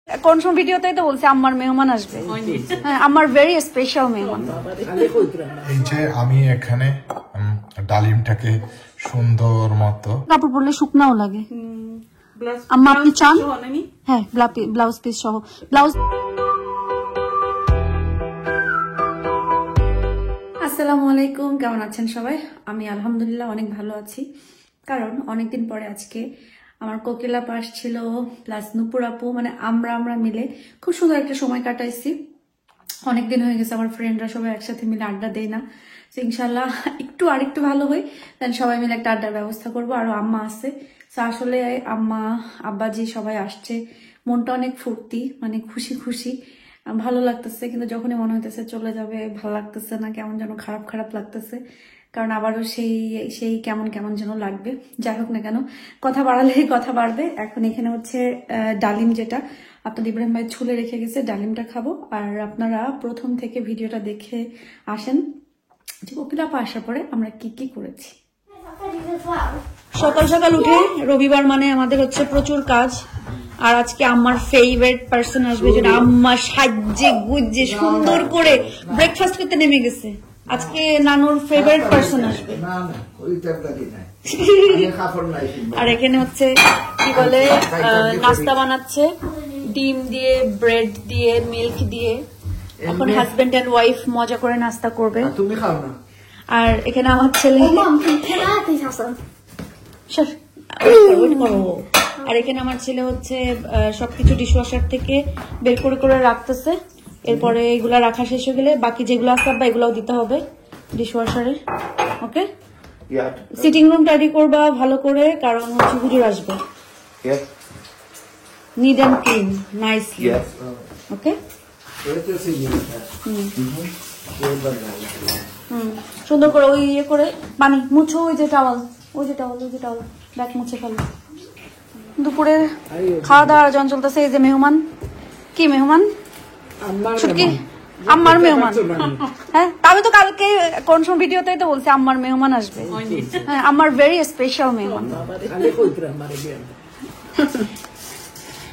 কোন সব ভিডিওতেই তো বলছি আমার মেহমান আসবে। হ্যাঁ, আমার ভেরি স্পেশাল মেহমান। এই যে আমি এখানে ডালিমটাকে সুন্দর মতো কাপড় পরলে শুকনাও লাগে। আম্মা আপনি চান? হ্যাঁ, ব্লাউজ পিস সহ ব্লাউজ। আসসালামু আলাইকুম, কেমন আছেন সবাই? আমি আলহামদুলিল্লাহ অনেক ভালো আছি, কারণ অনেকদিন পরে আজকে আমার কোকিলা পাশ ছিল প্লাস নুপুর আপু, মানে আমরা মিলে খুব সুন্দর একটা সময় কাটাইছি। অনেকদিন হয়ে গেছে আমার ফ্রেন্ডরা সবাই একসাথে মিলে আড্ডা দেয় না। তো ইনশাল্লাহ আরেকটু ভালো হয়, দেন সবাই মিলে একটা আড্ডার ব্যবস্থা করবো। আরো আম্মা আছে, তো আসলে আম্মা আব্বাজি সবাই আসছে, মনটা অনেক ফুর্তি, মানে খুশি ভালো লাগতেছে। কিন্তু যখনই মনে হইতেছে চলে যাবে ভালো লাগতেছে না, কেমন যেন খারাপ লাগতেছে, কারণ আবারও সেই কেমন যেন লাগবে। যাই হোক না কেন, কথা বাড়ালেই কথা বাড়বে। এখন এখানে হচ্ছে ডালিম, যেটা আপনার ইব্রাহিম ভাই ছুলে রেখে গেছে, ডালিমটা খাবো। আর আপনারা প্রথম থেকে ভিডিওটা দেখে আসেন যে কোকিলা আপা আসার পরে আমরা কি করেছি। সকাল উঠে, রবিবার মানে আমাদের হচ্ছে প্রচুর কাজ। আর আজকে আমার ফেভারিট পার্সন আসবে, যেটা আম্মা সাজে গুজে সুন্দর করে ব্রেকফাস্ট করতে নেমে গেছে। আজকে নানুর ফেভারিট পার্সন আসবে। আর এখানে হচ্ছে কি বলে নাস্তা বানাচ্ছে, ডিম দিয়ে, ব্রেড দিয়ে, মিল্ক দিয়ে। এখন হাজবেন্ড এন্ড ওয়াইফ মজা করে নাস্তা করবে। তুমি খাও না। আর এখানে আমার ছেলে, আর এখানে আমার ছেলে হচ্ছে সবকিছু ডিশওয়াশার থেকে বের করে রাখতেছে। এরপরে এগুলা রাখা শেষ হয়ে গেলে বাকি যেগুলো আছে বা এগুলাও দিতে হবে ডিশওয়াশারে। ওকে, সিটিং রুম রেডি করবা ভালো করে, কারণ হচ্ছে হুজুর আসবে। Need and clean nicely. Okay, সুন্দর করে ওই ইয়ে করে পানি মুছো, ওই যে টাওয়াল ব্যাগ মুছে ফেলো। দুপুরে খাওয়া দাওয়ার জন চলতেছে। এই যে মেহমান, কি মেহমান? ছুটকি আম্মার মেহমান। হ্যাঁ, আমি তো কালকে কোন সব ভিডিওতেই তো বলছি আম্মার মেহমান আসবে। হ্যাঁ, আমার ভেরি স্পেশাল মেহমান।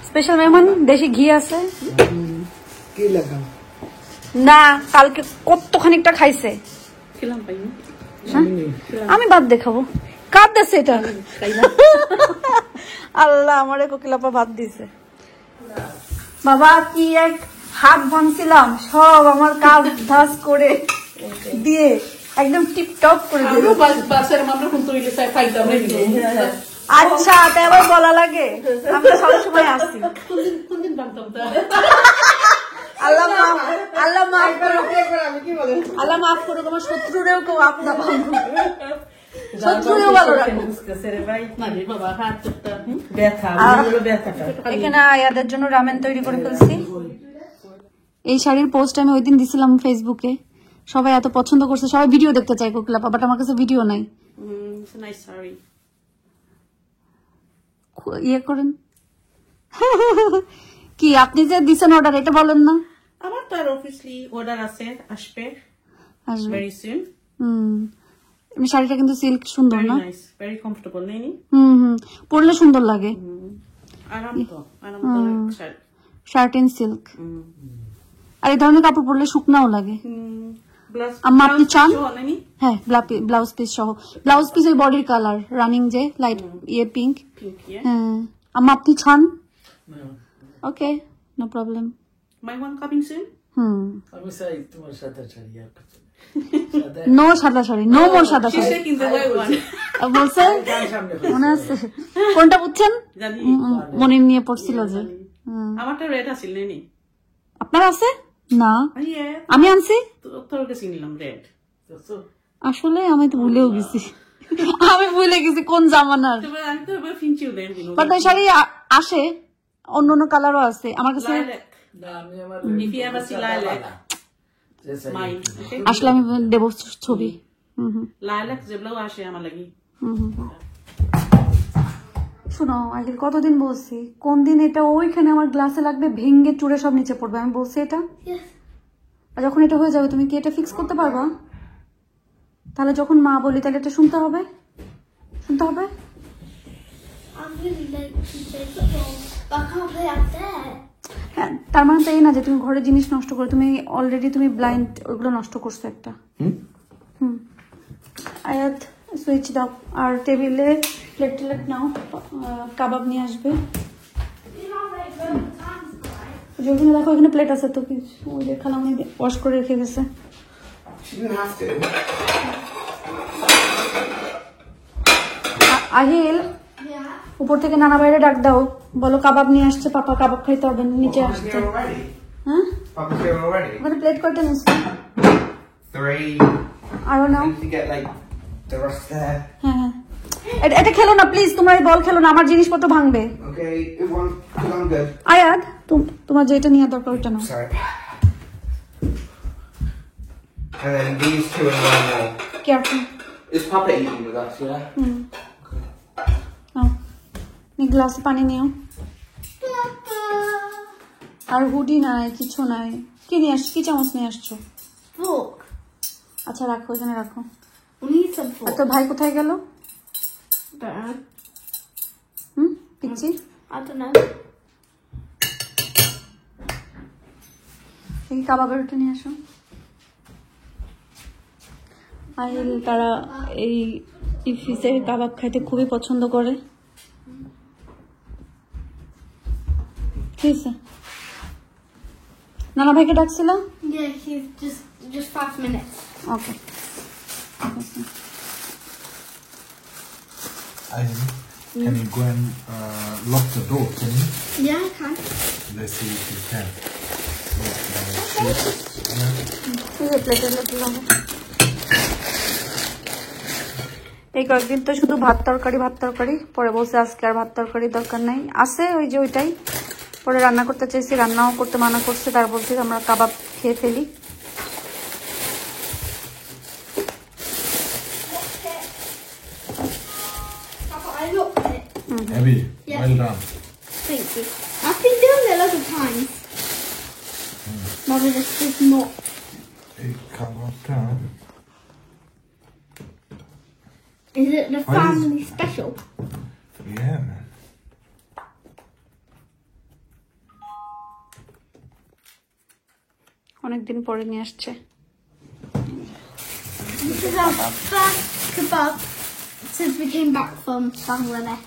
স্পেশাল মেহমান, দেশি ঘি আছে না, কালকে কতখানিকটা খাইছে। আমি ভাত দেখাবো, কাপ দিচ্ছে এটা। আল্লাহ, আমারে কোকিলাপা ভাত দিছে। বাবা কি এক হাত ভাঙছিলাম, সব আমার কাজ ধাস করে দিয়ে একদম টিপটপ করে দিল। আচ্ছা, তাই আবার বলা লাগে? আমরা সবসময় আসি। আল্লাহ মাফ করো, তোমার শত্রুরেও কেউ আপনা শত্রুরেও ভালো রাখো। এখানে আয়াদের জন্য রামেন তৈরি করে ফেলছি। এই শাড়ির পোস্ট আমি ওইদিন দিছিলাম ফেসবুকে, সবাই এত পছন্দ করছে, সবাই ভিডিও দেখতে চাই কোকিলাপা, বাট আমার কাছে ভিডিও নাই। ইয়ে করেন কি আপনি যে দিছেন অর্ডার, এটা বলেন না? আমার তো আর অফিসিয়ালি অর্ডার আছে, আসবে ভেরি সুন। শাড়িটা কিন্তু সিল্ক সুন্দর না? ভেরি কমফোর্টেবল নেই? পরলে সুন্দর লাগে, আরাম তো শাড়ি, শার্ট ইন সিল্ক। আর এই ধরনের কাপড় পরলে শুকনাও লাগে। আম্মা আপনি চান? হ্যাঁ, ব্লাউজ পিস সহ ব্লাউজ পিস, ওই বডির কালার রানিং যে লাইট ইয়ে পিঙ্ক। হ্যাঁ, আম্মা আপনি চান? Okay, no problem. My one coming soon. আমি চাই তোমার সাদা শাড়ি, আর কিছু নো সাদা শাড়ি, নো মোর সাদা শাড়ি বলছে। মনে আছে কোনটা বুঝছেন? মনির নিয়ে পড়ছিল যে। আমারটা রেড আছিল নেই? আপনার আছে না? আমি আনছি, তোর কাছে নিলাম রেড। আসলে আমি তো ভুলেও গেছি, আমি ভুলে গেছি কোন জামানার। বাট ওই শাড়ি আসে, অন্য কালারও আছে আমার কাছে। আসলে আমি দেব ছবি। শোনো, আগে কতদিন বলছি, কোন দিন এটা ওইখানে আমার গ্লাসে লাগবে, ভেঙ্গে চুড়ে সব নিচে পড়বে। আমি বলছি এটা, আর যখন এটা হয়ে যাবে তুমি কি এটা ফিক্স করতে পারবা? তাহলে যখন মা বলি তাহলে এটা শুনতে হবে। তার মানে তো এই না যে তুমি ঘরে জিনিস নষ্ট করো, তুমি অলরেডি তুমি ব্লাইন্ড ওইগুলো নষ্ট করছো একটা। আয়াত সুইচ দাও, আর টেবিলে প্লেট টেলেট নাও, কাবাব নিয়ে আসবে। ওখানে দেখো, এখানে প্লেট আছে তো, ওই যে খালামনি ওয়াশ করে রেখে গেছে। আহিল, উপর থেকে নানা বাইরে ডাক দাও, বলো কাবাব নিয়ে আসছে, পাপা কাবাব খাইতে হবে, নিচে আসছে। হ্যাঁ, ওখানে প্লেট কয়টা নিচ্ছে? 3. আরো নাও। You get like the rest there. হ্যাঁ, এটা খেলো না প্লিজ, তোমার এই বল খেলো না, আমার জিনিসপত্র ভাঙবে। Okay, good one. Good on, good. আয়াত, তোমার যেটা নিয়ে দরকার ওইটা নাও। Sorry. And then these 2 and 1 more. Careful. Is Papa eating with us? Yeah. নাও, গ্লাসে পানি নিও। আর হুডি নাই, কিছু নাই। কি নিয়ে আসছো? কি চামচ নিয়ে আসছো? Fork. আচ্ছা রাখো, এখানে রাখো। We need some R fork. তোর ভাই কোথায় গেল? Dad. পিচ্ছি, I don't know. এই কাবাবের ওটা নিয়ে আসো। আহিল তারা এই ফিসের কাবাব খাইতে খুবই পছন্দ করে। ঠিক আছে, নানা ভাইকে ডাকছিল? Yeah, he's just 5 minutes. Okay, Can you go and lock the door? Can you? Yeah, I can. Let's see if you can. এই কয়েকদিন তো শুধু ভাত তরকারি, পরে বলছে আজকে আর ভাত তরকারি দরকার নাই, আছে ওই যে ওইটাই। পরে রান্না করতে চাইছি, রান্নাও করতে মানা করছে, তার বলছি আমরা কাবাব খেয়ে ফেলি। Papa, I looked at it. Abby, Yeah. well done. Thank you. I've been doing it loads of times. Mother, this is not. Hey, come on down. Is it the What is- family special? Yeah, man. অনেকদিন পরে নিয়ে আসছে। This is our first kebab since we came back from Bangladesh.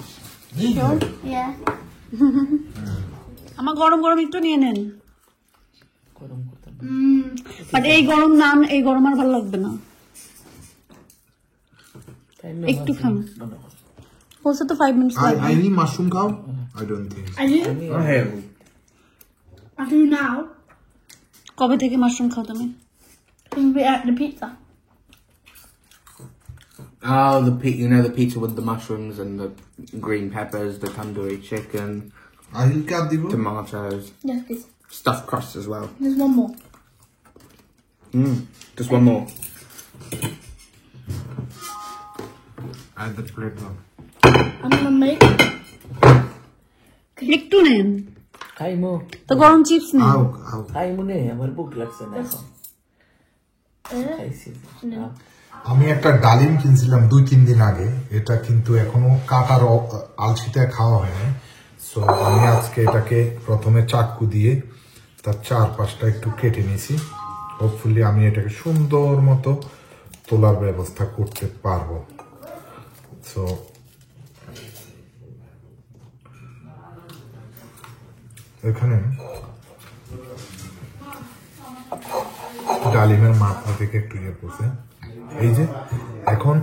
Yeah. আমার গরম গরম একটু নিয়ে নেন। গরম করতে বাট এই গরম নান, এই গরম আর ভালো লাগবে না, একটু খান। বলছে তো 5 মিনিটস লাগবে। I need mushroom cow? I don't think so. I do. I do now. কবে থেকে মাশরুম খাও তুমি? When we ate the pizza. Oh, you know the pizza with the mushrooms and the green peppers, the tandoori chicken, I will cut the book. tomatoes, Yes, please. stuffed crust as well. There's one more. Just one more. Add the bread one. I'm gonna make. একটু নেন খাইমো তো, গরম chips নেন। Ow. খাইমো নে, আমার ভুক লাগছে না এখন খাইছি আমি একটা ডালিম কিনছিলাম 2-3 দিন আগে, এটা কিন্তু এখনো কাটার আলসিতে খাওয়া হয়নি। সো আমি আজকে এটাকে প্রথমে চাকু দিয়ে তার 4-5টা একটু কেটে নিয়েছি। হোপফুলি আমি এটাকে সুন্দর মতো তোলার ব্যবস্থা করতে পারবো। সো এখানে ডালিমের মাথা থেকে একটু ইয়ে পড়ছে, এই যে এখন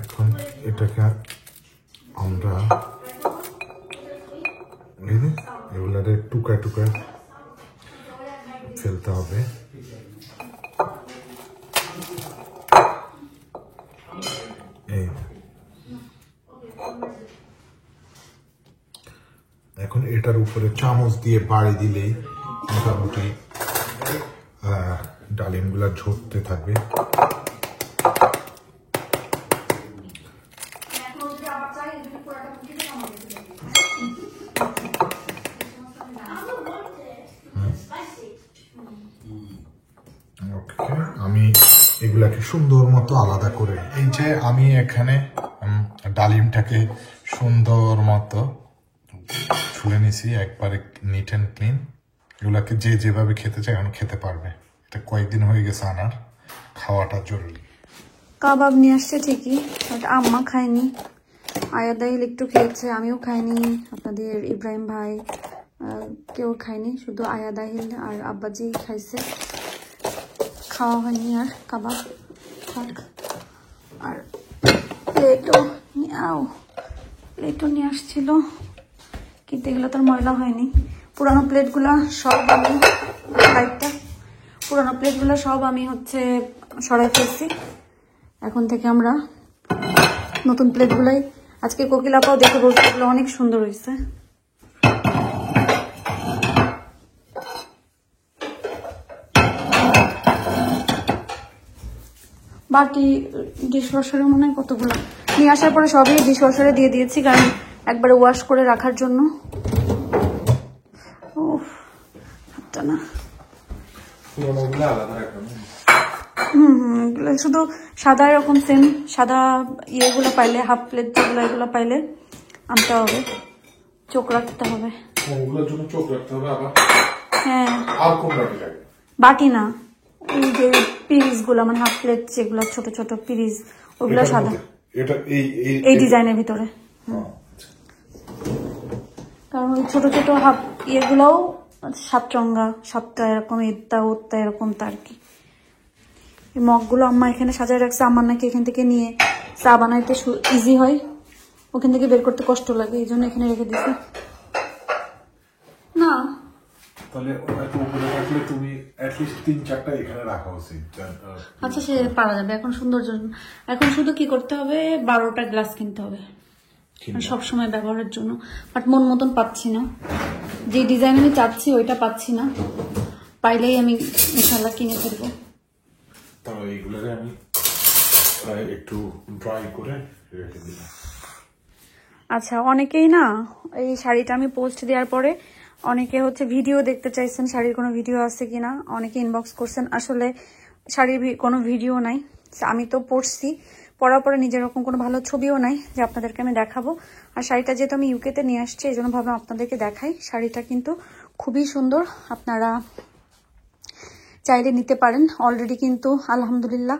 এখন এটাকে আমরা এগুলারে টুকা টুকা ফেলতে হবে। এই এখন এটার উপরে চামচ দিয়ে বাড়ি দিলেই মোটামুটি ডালিমগুলা ঝরতে থাকবে। আমি এগুলো এগুলাকে সুন্দর মতো আলাদা করে, এই যে আমি এখানে ডালিমটাকে সুন্দর মতো ছুলে নিছি, একবারে নিট অ্যান্ড ক্লিন। এগুলাকে যে যেভাবে খেতে চায় এখন খেতে পারবে। এটা কয়েকদিন হয়ে গেছে আনার, খাওয়াটা জরুরি। কাবাব নিয়ে আসছে ঠিকই, বাট আম্মা খায়নি, আয়াদাইল একটু খেয়েছে, আমিও খাইনি, আপনাদের ইব্রাহিম ভাই কেউ খায়নি, শুধু আয়াদাইল আর আব্বাজি খাইছে, খাওয়া হয়নি আর কাবাব। থাক। আর প্লেটও নিয়ে আসছিল, কিন্তু এগুলো তোর ময়লা হয়নি। পুরানো প্লেটগুলা সব আমি হচ্ছে সরাই ফেলছি। এখন থেকে আমরা নতুন প্লেটগুলাই, আজকে কোকিল আপাও দেখে বলছে এগুলো অনেক সুন্দর হয়েছে। বাকি ডিশওয়াশারে মনে হয় কতগুলো নিয়ে আসার পরে সবই ডিশওয়াশারে দিয়ে দিয়েছি, কারণ একবারে ওয়াশ করে রাখার জন্য। হাতটা না, শুধু সাদা এরকম সেম সাদা ইয়েগুলো পাইলে, হাফ প্লেট যেগুলো এগুলো পাইলে আনতে হবে, চোখ রাখতে হবে। হ্যাঁ, বাটি না, এই যে পিরিজ গুলো মানে হাফ প্লেট যেগুলো ছোট ছোট পিরিজ, ওগুলো সাদা, এই ডিজাইনের ভিতরে। কারণ ওই ছোট ছোট হাফ ইয়েগুলোও 7 রঙা, 7টা এরকম, এরটা ওরটা এরকম, তার কি। এই মগগুলো আম্মা এখানে সাজায় রাখছে, আমার নাকি এখান থেকে নিয়ে চা বানাইতে ইজি হয়, ওখান থেকে বের করতে কষ্ট লাগে, এই জন্য এখানে রেখে দিছি। না তাহলে উপরে রাখলে তুমি অ্যাটলিস্ট 3-4টা এখানে রাখা উচিত। আচ্ছা, সে পারা যাবে। এখন সৌন্দর্য, এখন শুধু কি করতে হবে, 12টা গ্লাস কিনতে হবে সব সময় ব্যবহারের জন্য। বাট মন মতন পাচ্ছি না, যে ডিজাইন আমি চাচ্ছি ওইটা পাচ্ছি না, পাইলেই আমি ইনশাআল্লাহ কিনে ফেলবো। তাহলে এইগুলোকে আমি একটু ড্রাই করে রেখে দিলাম। আচ্ছা, অনেকেই না এই শাড়িটা আমি পোস্ট দেওয়ার পরে অনেকে হচ্ছে ভিডিও দেখতে চাইছেন, শাড়ির কোনো ভিডিও আছে কিনা, অনেকে ইনবক্স করছেন। আসলে শাড়ির কোনো ভিডিও নাই, আমি তো পরছি, পরার পরে নিজের রকম কোনো ভালো ছবিও নাই যে আপনাদেরকে আমি দেখাবো। আর শাড়িটা যেহেতু আমি ইউকেতে নিয়ে আসছি, এই জন্য ভাবলাম আপনাদেরকে দেখাই। শাড়িটা কিন্তু খুবই সুন্দর, আপনারা চাইলে নিতে পারেন। অলরেডি কিন্তু আলহামদুলিল্লাহ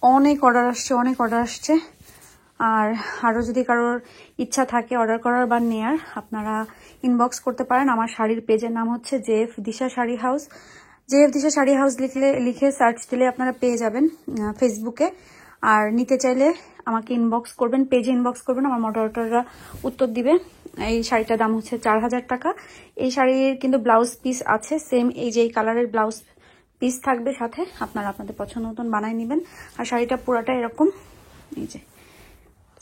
অনেক অর্ডার আসছে। আর আরও যদি কারোর ইচ্ছা থাকে অর্ডার করার বা নেয়ার, আপনারা ইনবক্স করতে পারেন। আমার শাড়ির পেজের নাম হচ্ছে জেএফ দিশা শাড়ি হাউস। জেএফ দিশা শাড়ি হাউস লিখে সার্চ দিলে আপনারা পেয়ে যাবেন ফেসবুকে। আর নিতে চাইলে আমাকে ইনবক্স করবেন, পেজে ইনবক্স করবেন, আমার মডারেটররা উত্তর দিবে। এই শাড়িটার দাম হচ্ছে 4000 টাকা। এই শাড়ির কিন্তু ব্লাউজ পিস আছে সেম, এই যে এই কালারের ব্লাউজ পিস থাকবে সাথে, আপনারা আপনাদের পছন্দ মতন বানায় নেবেন। আর শাড়িটা পুরাটা এরকম, এই যে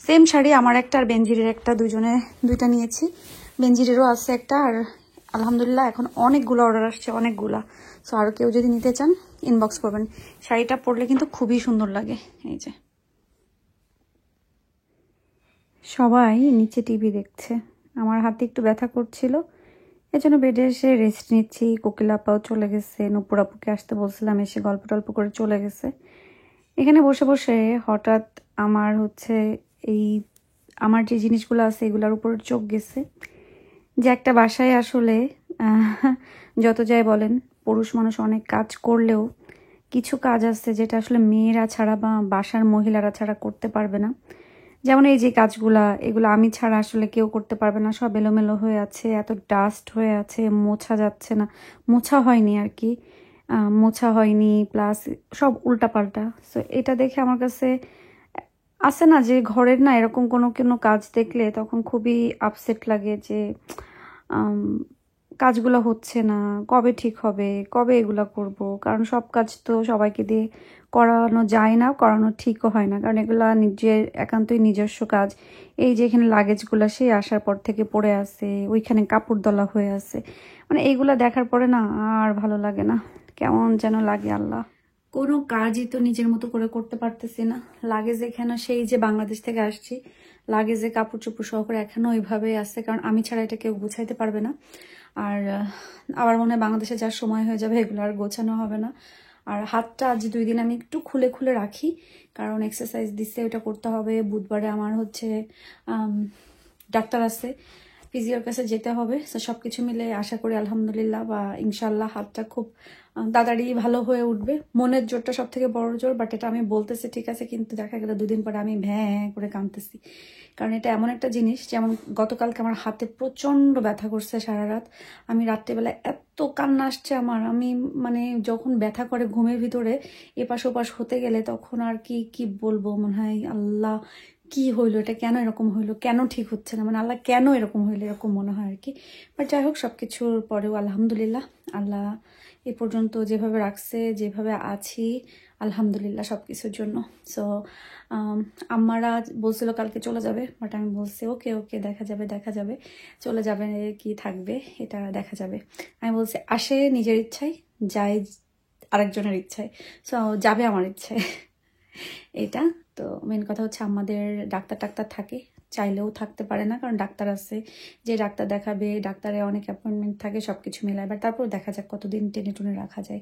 সেম শাড়ি আমার একটা আর বেনজিরের একটা, দুইটা নিয়েছি। বেনজিরেরও আছে একটা, আর আলহামদুলিল্লাহ এখন অনেকগুলো অর্ডার আসছে, অনেকগুলা। সো আরও কেউ যদি নিতে চান ইনবক্স করবেন। শাড়িটা পরলে কিন্তু খুবই সুন্দর লাগে। এই যে সবাই নিচে টিভি দেখছে, আমার হাতে একটু ব্যথা করছিল, এজন্য বেডে এসে রেস্ট নিচ্ছি। কোকিল আপাও চলে গেছে, নূপুর আপুকে আসতে বলছিলাম, এসে গল্প টল্প করে চলে গেছে। এখানে বসে বসে হঠাৎ আমার হচ্ছে আমার যে জিনিসগুলো আছে এগুলোর উপর চোখ গেছে, যে একটা বাসায় আসলে যত যাই বলেন পুরুষ মানুষ অনেক কাজ করলেও কিছু কাজ আছে যেটা আসলে মেয়েরা ছাড়া বা বাসার মহিলারা ছাড়া করতে পারবে না। যেমন এই যে কাজগুলা, এগুলো আমি ছাড়া আসলে কেউ করতে পারবে না। সব এলোমেলো হয়ে আছে, এত ডাস্ট হয়ে আছে, মোছা যাচ্ছে না, মোছা হয়নি আর কি, মোছা হয়নি, প্লাস সব উল্টাপাল্টা। সো এটা দেখে আমার কাছে আছে না যে ঘরের না এরকম কোনো কাজ দেখলে তখন খুবই আপসেট লাগে যে কাজগুলো হচ্ছে না, কবে ঠিক হবে, কবে এগুলা করব। কারণ সব কাজ তো সবাইকে দিয়ে করানো যায় না, করানো ঠিকও হয় না, কারণ এগুলা নিজের একান্তই নিজস্ব কাজ। এই যে এখানে লাগেজগুলো সেই আসার পর থেকে পড়ে আছে, ওইখানে কাপড় দলা হয়ে আছে, মানে এইগুলা দেখার পরে না আর ভালো লাগে না, কেমন যেন লাগে। আল্লাহ, কোনো কাজই তো নিজের মতো করে করতে পারতেছি না। লাগেজ এখানে সেই যে বাংলাদেশ থেকে আসছি, লাগেজে কাপড় চোপড় সহকারে এখনো ওইভাবেই আছে, কারণ আমি ছাড়া এটা কেউ গুছাইতে পারবে না। আর আবার মনে হয় বাংলাদেশে যার সময় হয়ে যাবে এগুলো আর গোছানো হবে না। আর হাতটা আজ 2 দিন আমি একটু খুলে খুলে রাখি, কারণ এক্সারসাইজ দিচ্ছে, ওটা করতে হবে। বুধবারে আমার হচ্ছে ডাক্তার আছে, ফিজিওর কাছে যেতে হবে। তো সবকিছু মিলে আশা করি আলহামদুলিল্লাহ বা ইনশাল্লাহ হাতটা খুব তাড়াতাড়ি ভালো হয়ে উঠবে। মনের জোরটা সব থেকে বড় জোর, বাট এটা আমি বলতেছি ঠিক আছে, কিন্তু দেখা গেল 2 দিন পরে আমি ভ্যাঁ করে কাঁদতেছি। কারণ এটা এমন একটা জিনিস, যেমন গতকালকে আমার হাতে প্রচন্ড ব্যথা করছে সারা রাত। আমি রাত্রেবেলা এত কান্না আসছে আমার, আমি মানে যখন ব্যথা করে ঘুমের ভিতরে এপাশ ওপাশ হতে গেলে তখন আর কি বলবো, মনে হয় আল্লাহ কি হইলো, এটা কেন এরকম হইলো, কেন ঠিক হচ্ছে না, মানে আল্লাহ কেন এরকম হইলো, এরকম মনে হয় আর কি। বাট যাই হোক, সবকিছুর পরেও আলহামদুলিল্লাহ, আল্লাহ এ পর্যন্ত যেভাবে রাখছে, যেভাবে আছি, আলহামদুলিল্লাহ সবকিছুর জন্য। সো আমারা বলছিল কালকে চলে যাবে, বাট আমি বলছি ওকে ওকে দেখা যাবে, চলে যাবে কি থাকবে এটা দেখা যাবে। আমি বলছি আসে নিজের ইচ্ছায়, যায় আরেকজনের ইচ্ছায়, সো যাবে আমার ইচ্ছায় এটা। তো মেন কথা হচ্ছে আমাদের ডাক্তার থাকে, চাইলেও থাকতে পারে না, কারণ ডাক্তার আছে, যে ডাক্তার দেখাবে, ডাক্তারে অনেক অ্যাপয়েন্টমেন্ট থাকে, সবকিছু মিলায়। বাট তারপর দেখা যাক কতদিন টেনে টুনে রাখা যায়।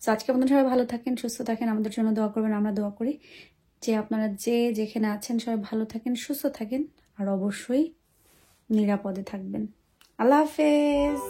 তো আজকে আপনাদের সবাই ভালো থাকেন, সুস্থ থাকেন, আমাদের জন্য দোয়া করবেন, আমরা দোয়া করি। যে আপনারা যেখানে আছেন সবাই ভালো থাকেন, সুস্থ থাকেন, আর অবশ্যই নিরাপদে থাকবেন। আল্লাহ হাফেজ।